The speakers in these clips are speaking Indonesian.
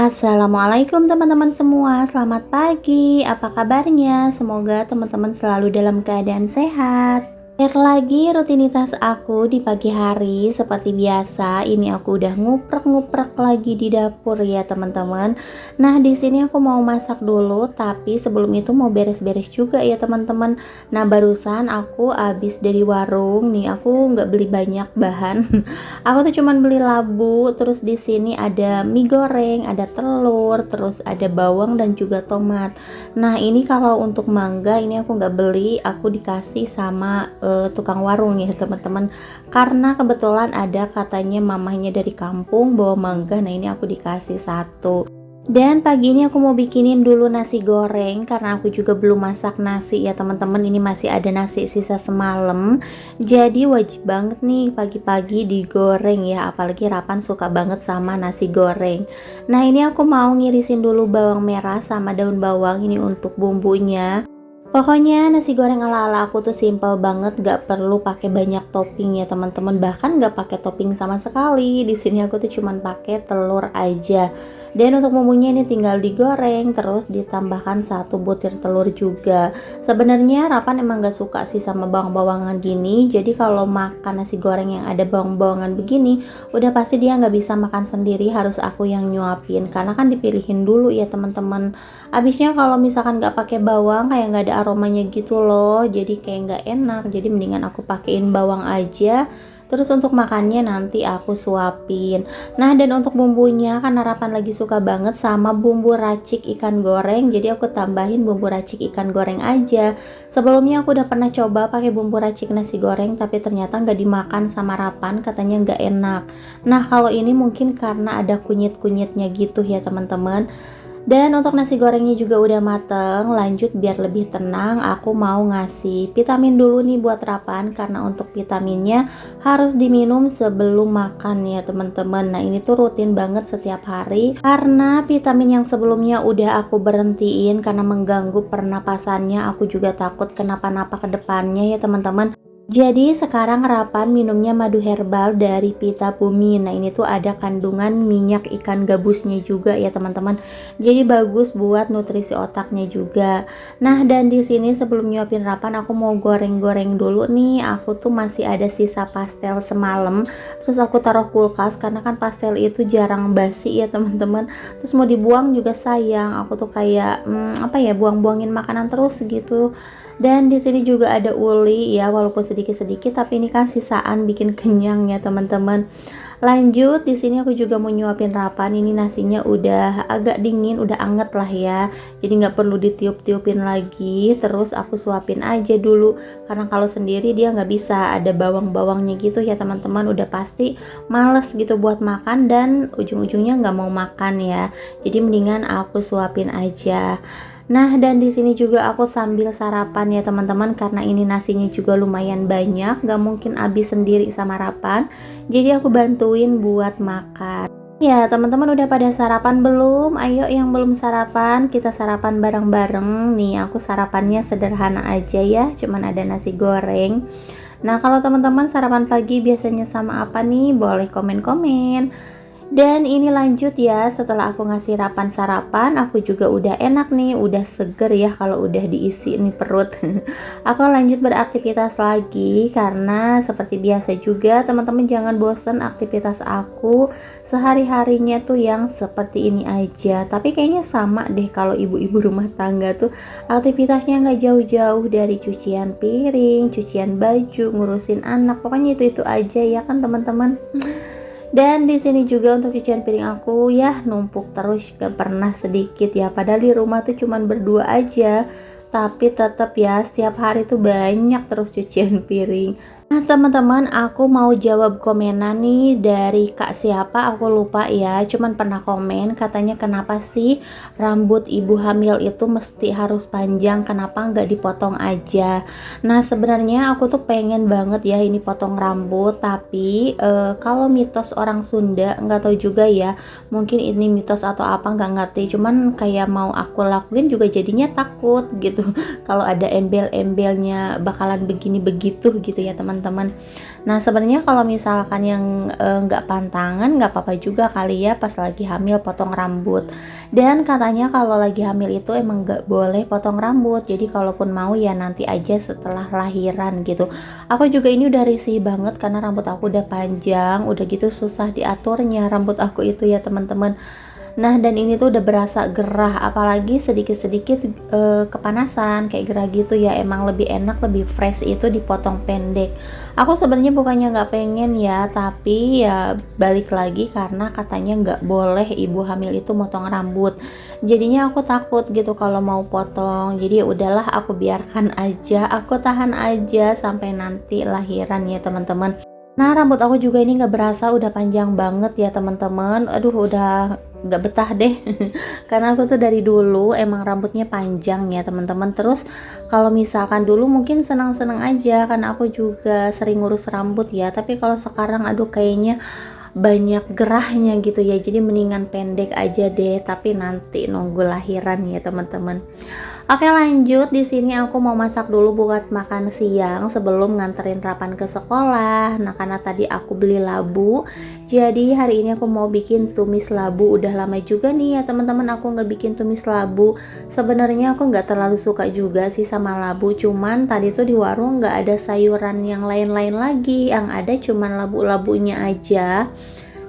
Assalamualaikum teman-teman semua, selamat pagi. Apa kabarnya? Semoga teman-teman selalu dalam keadaan sehat. Share lagi rutinitas aku di pagi hari seperti biasa. Ini aku udah nguprek-nguprek lagi di dapur ya teman-teman. Nah di sini aku mau masak dulu, tapi sebelum itu mau beres-beres juga ya teman-teman. Nah barusan aku habis dari warung nih, aku nggak beli banyak bahan. Aku tuh cuman beli labu, terus di sini ada mie goreng, ada telur, terus ada bawang dan juga tomat. Nah ini kalau untuk mangga ini aku nggak beli, aku dikasih sama tukang warung ya teman-teman, karena kebetulan ada katanya mamahnya dari kampung bawa mangga. Nah ini aku dikasih satu. Dan pagi ini aku mau bikinin dulu nasi goreng karena aku juga belum masak nasi ya teman-teman. Ini masih ada nasi sisa semalam, jadi wajib banget nih pagi-pagi digoreng ya, apalagi Rapan suka banget sama nasi goreng. Nah ini aku mau ngirisin dulu bawang merah sama daun bawang ini untuk bumbunya. Pokoknya nasi goreng ala-ala aku tuh simple banget, gak perlu pakai banyak topping ya teman-teman, bahkan gak pakai topping sama sekali. Di sini aku tuh cuman pakai telur aja. Dan untuk bumbunya ini tinggal digoreng, terus ditambahkan satu butir telur juga. Sebenarnya Rapan emang gak suka sih sama bawang-bawangan gini, jadi kalau makan nasi goreng yang ada bawang-bawangan begini, udah pasti dia nggak bisa makan sendiri, harus aku yang nyuapin. Karena kan dipilihin dulu ya teman-teman. Abisnya kalau misalkan nggak pakai bawang kayak nggak ada aromanya gitu loh, jadi kayak nggak enak. Jadi mendingan aku pakein bawang aja, terus untuk makannya nanti aku suapin. Nah dan untuk bumbunya karena Rapan lagi suka banget sama bumbu racik ikan goreng, jadi aku tambahin bumbu racik ikan goreng aja. Sebelumnya aku udah pernah coba pakai bumbu racik nasi goreng, tapi ternyata nggak dimakan sama Rapan, katanya nggak enak. Nah kalau ini mungkin karena ada kunyit-kunyitnya gitu ya teman-teman. Dan untuk nasi gorengnya juga udah mateng. Lanjut biar lebih tenang, aku mau ngasih vitamin dulu nih buat Rapan, karena untuk vitaminnya harus diminum sebelum makan ya teman-teman. Nah ini tuh rutin banget setiap hari, karena vitamin yang sebelumnya udah aku berhentiin karena mengganggu pernapasannya. Aku juga takut kenapa-napa ke depannya ya teman-teman. Jadi sekarang Rapan minumnya madu herbal dari Pita Bumi. Nah ini tuh ada kandungan minyak ikan gabusnya juga ya teman-teman. Jadi bagus buat nutrisi otaknya juga. Nah dan di sini sebelum nyuapin Rapan aku mau goreng-goreng dulu nih. Aku tuh masih ada sisa pastel semalam. Terus aku taruh kulkas karena kan pastel itu jarang basi ya teman-teman. Terus mau dibuang juga sayang. Aku tuh kayak apa ya, buang-buangin makanan terus gitu. Dan di sini juga ada uli ya, walaupun sedikit-sedikit tapi ini kan sisaan bikin kenyang ya teman-teman. Lanjut di sini aku juga mau nyuapin Rapan. Ini nasinya udah agak dingin, udah anget lah ya. Jadi nggak perlu ditiup-tiupin lagi. Terus aku suapin aja dulu karena kalau sendiri dia nggak bisa ada bawang-bawangnya gitu ya teman-teman. Udah pasti males gitu buat makan dan ujung-ujungnya nggak mau makan ya. Jadi mendingan aku suapin aja. Nah dan di sini juga aku sambil sarapan ya teman-teman, karena ini nasinya juga lumayan banyak, gak mungkin habis sendiri sama Rapan, jadi aku bantuin buat makan. Ya teman-teman udah pada sarapan belum? Ayo yang belum sarapan kita sarapan bareng-bareng. Nih aku sarapannya sederhana aja ya, cuman ada nasi goreng. Nah kalau teman-teman sarapan pagi biasanya sama apa nih? Boleh komen-komen. Dan ini lanjut ya, setelah aku ngasih Rapan sarapan, aku juga udah enak nih, udah seger ya kalau udah diisi nih perut. Aku lanjut beraktivitas lagi karena seperti biasa juga teman-teman jangan bosen aktivitas aku sehari-harinya tuh yang seperti ini aja. Tapi kayaknya sama deh kalau ibu-ibu rumah tangga tuh aktivitasnya nggak jauh-jauh dari cucian piring, cucian baju, ngurusin anak, pokoknya itu aja ya kan teman-teman. Dan di sini juga untuk cucian piring aku ya numpuk terus, gak pernah sedikit ya. Padahal di rumah tuh cuman berdua aja, tapi tetap ya setiap hari tuh banyak terus cucian piring. Nah teman-teman aku mau jawab komenan nih dari kak siapa aku lupa ya, cuman pernah komen katanya kenapa sih rambut ibu hamil itu mesti harus panjang, kenapa nggak dipotong aja. Nah sebenarnya aku tuh pengen banget ya ini potong rambut, tapi kalau mitos orang Sunda nggak tahu juga ya, mungkin ini mitos atau apa nggak ngerti, cuman kayak mau aku lakuin juga jadinya takut gitu kalau ada embel-embelnya bakalan begini begitu gitu ya teman-teman. teman-teman. Nah sebenarnya kalau misalkan yang nggak pantangan nggak apa-apa juga kali ya pas lagi hamil potong rambut. Dan katanya kalau lagi hamil itu emang nggak boleh potong rambut, jadi kalaupun mau ya nanti aja setelah lahiran gitu. Aku juga ini udah risih banget karena rambut aku udah panjang, udah gitu susah diaturnya rambut aku itu ya teman-teman. Nah dan ini tuh udah berasa gerah, apalagi sedikit-sedikit kepanasan kayak gerah gitu ya. Emang lebih enak, lebih fresh itu dipotong pendek. Aku sebenarnya bukannya nggak pengen ya, tapi ya balik lagi karena katanya nggak boleh ibu hamil itu motong rambut. Jadinya aku takut gitu kalau mau potong. Jadi ya udahlah aku biarkan aja, aku tahan aja sampai nanti lahiran ya teman-teman. Nah rambut aku juga ini nggak berasa udah panjang banget ya teman-teman. Aduh udah nggak betah deh karena aku tuh dari dulu emang rambutnya panjang ya teman-teman. Terus kalau misalkan dulu mungkin senang-senang aja karena aku juga sering ngurus rambut ya, tapi kalau sekarang aduh kayaknya banyak gerahnya gitu ya, jadi mendingan pendek aja deh, tapi nanti nunggu lahiran ya teman-teman. Oke lanjut, di sini aku mau masak dulu buat makan siang sebelum nganterin Rapan ke sekolah. Nah karena tadi aku beli labu, jadi hari ini aku mau bikin tumis labu. Udah lama juga nih ya teman-teman aku nggak bikin tumis labu. Sebenarnya aku nggak terlalu suka juga sih sama labu, cuman tadi tuh di warung nggak ada sayuran yang lain-lain lagi, yang ada cuman labu-labunya aja.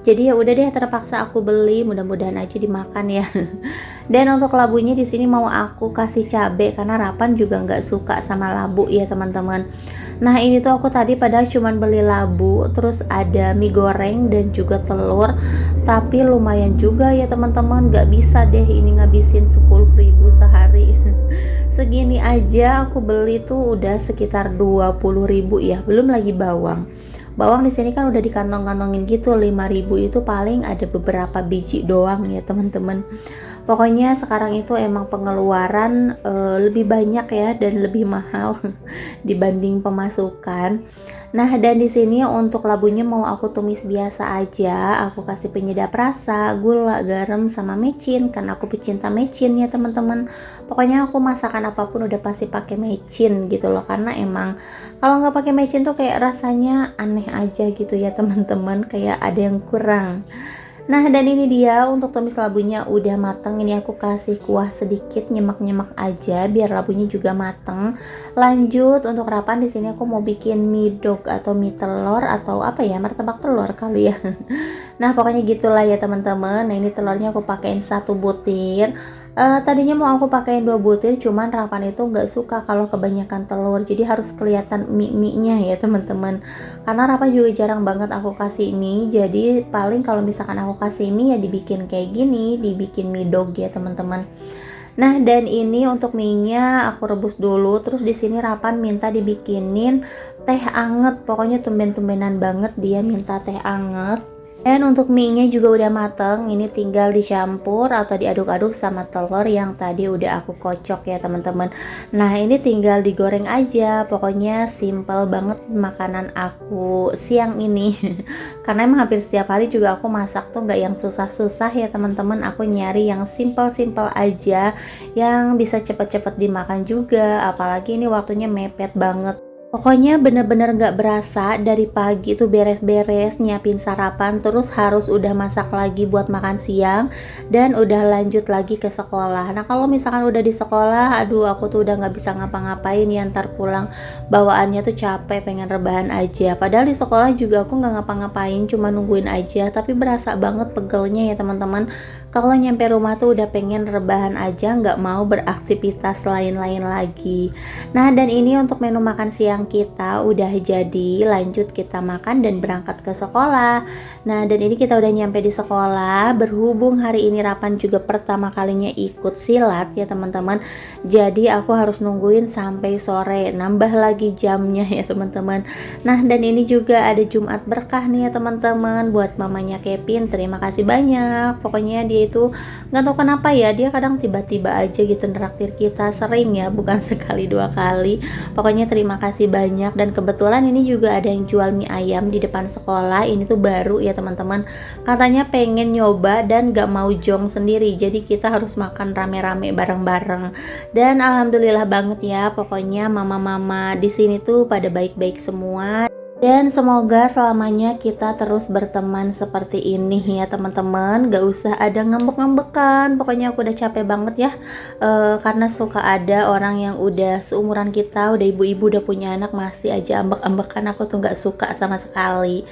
Jadi ya udah deh terpaksa aku beli, mudah-mudahan aja dimakan ya. Dan untuk labunya di sini mau aku kasih cabe karena Rapan juga nggak suka sama labu ya teman-teman. Nah ini tuh aku tadi padahal cuman beli labu, terus ada mie goreng dan juga telur, tapi lumayan juga ya teman-teman, nggak bisa deh ini ngabisin 10.000 sehari. Segini aja aku beli tuh udah sekitar 20.000 ya, belum lagi bawang. Bawang di sini kan udah dikantong-kantongin gitu, 5.000 itu paling ada beberapa biji doang ya teman-teman. Pokoknya sekarang itu emang pengeluaran lebih banyak ya dan lebih mahal dibanding pemasukan. Nah dan di sini untuk labunya mau aku tumis biasa aja, aku kasih penyedap rasa, gula, garam sama mecin karena aku pecinta mecin ya teman-teman. Pokoknya aku masakan apapun udah pasti pakai mecin gitu loh, karena emang kalau nggak pakai mecin tuh kayak rasanya aneh aja gitu ya teman-teman, kayak ada yang kurang. Nah dan ini dia untuk tumis labunya udah mateng. Ini aku kasih kuah sedikit, nyemak-nyemak aja biar labunya juga mateng. Lanjut untuk Rapan di sini aku mau bikin mie dog atau mie telur atau apa ya, martabak telur kali ya. Nah pokoknya gitulah ya teman-teman. Nah ini telurnya aku pakein 1 butir. Tadinya mau aku pakein 2 butir, cuman Rapan itu nggak suka kalau kebanyakan telur, jadi harus kelihatan mie-nya ya teman-teman. Karena Rapan juga jarang banget aku kasih mie, jadi paling kalau misalkan aku kasih mie ya dibikin kayak gini, dibikin mie dog ya teman-teman. Nah dan ini untuk mie-nya aku rebus dulu, terus di sini Rapan minta dibikinin teh anget, pokoknya tumben-tumbenan banget dia minta teh anget. Dan untuk mie-nya juga udah mateng, ini tinggal dicampur atau diaduk-aduk sama telur yang tadi udah aku kocok ya teman-teman. Nah ini tinggal digoreng aja, pokoknya simple banget makanan aku siang ini. Karena emang hampir setiap hari juga aku masak tuh nggak yang susah-susah ya teman-teman, aku nyari yang simple-simple aja, yang bisa cepet-cepet dimakan juga, apalagi ini waktunya mepet banget. Pokoknya bener-bener gak berasa dari pagi tuh beres-beres nyiapin sarapan, terus harus udah masak lagi buat makan siang dan udah lanjut lagi ke sekolah. Nah kalau misalkan udah di sekolah, aduh aku tuh udah gak bisa ngapa-ngapain ya, ntar pulang bawaannya tuh capek, pengen rebahan aja. Padahal di sekolah juga aku gak ngapa-ngapain, cuma nungguin aja, tapi berasa banget pegelnya ya teman-teman. Kalau nyampe rumah tuh udah pengen rebahan aja, nggak mau beraktivitas lain-lain lagi. Nah dan ini untuk menu makan siang kita udah jadi, lanjut kita makan dan berangkat ke sekolah. Nah dan ini kita udah nyampe di sekolah, berhubung hari ini Rapan juga pertama kalinya ikut silat ya teman-teman, jadi aku harus nungguin sampai sore, nambah lagi jamnya ya teman-teman. Nah dan ini juga ada Jumat berkah nih ya teman-teman buat mamanya Kevin, terima kasih banyak. Pokoknya dia itu nggak tahu kenapa ya, dia kadang tiba-tiba aja gitu neraktir kita, sering ya, bukan sekali 2 kali. Pokoknya terima kasih banyak. Dan kebetulan ini juga ada yang jual mie ayam di depan sekolah, ini tuh baru ya teman-teman, katanya pengen nyoba dan nggak mau jong sendiri, jadi kita harus makan rame-rame bareng-bareng. Dan alhamdulillah banget ya, pokoknya mama-mama di sini tuh pada baik-baik semua. Dan semoga selamanya kita terus berteman seperti ini ya teman-teman. Gak usah ada ngambek-ngambekan. Pokoknya aku udah capek banget ya. Karena suka ada orang yang udah seumuran kita, udah ibu-ibu, udah punya anak, masih aja ambek-ambekan. Aku tuh gak suka sama sekali.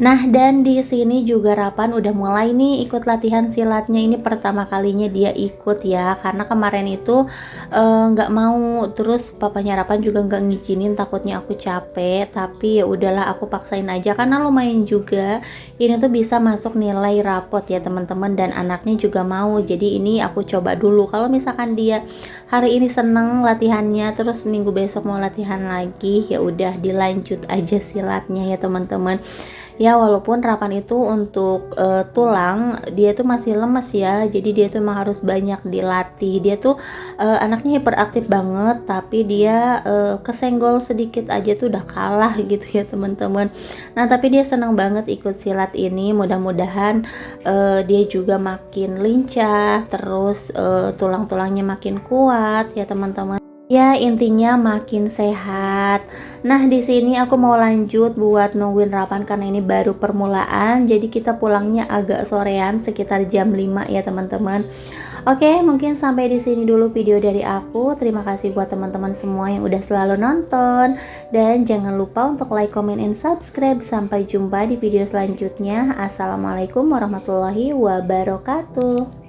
Nah, dan di sini juga Rapan udah mulai nih ikut latihan silatnya. Ini pertama kalinya dia ikut ya. Karena kemarin itu nggak mau, terus papanya Rapan juga nggak ngizinin, takutnya aku capek. Tapi ya udahlah, aku paksain aja karena lumayan juga ini tuh bisa masuk nilai rapot ya teman-teman, dan anaknya juga mau. Jadi ini aku coba dulu, kalau misalkan dia hari ini seneng latihannya, terus minggu besok mau latihan lagi, ya udah dilanjut aja silatnya ya teman-teman. Ya walaupun Rapan itu untuk tulang dia tuh masih lemes ya, jadi dia tuh emang harus banyak dilatih. Dia tuh anaknya hiperaktif banget, tapi dia kesenggol sedikit aja tuh udah kalah gitu ya teman-teman. Nah tapi dia senang banget ikut silat ini. Mudah-mudahan dia juga makin lincah, terus tulang-tulangnya makin kuat ya teman-teman. Ya intinya makin sehat. Nah di sini aku mau lanjut buat nungguin Rapan karena ini baru permulaan. Jadi kita pulangnya agak sorean, sekitar jam 5 ya teman-teman. Oke, mungkin sampai di sini dulu video dari aku. Terima kasih buat teman-teman semua yang udah selalu nonton. Dan jangan lupa untuk like, comment, and subscribe. Sampai jumpa di video selanjutnya. Assalamualaikum warahmatullahi wabarakatuh.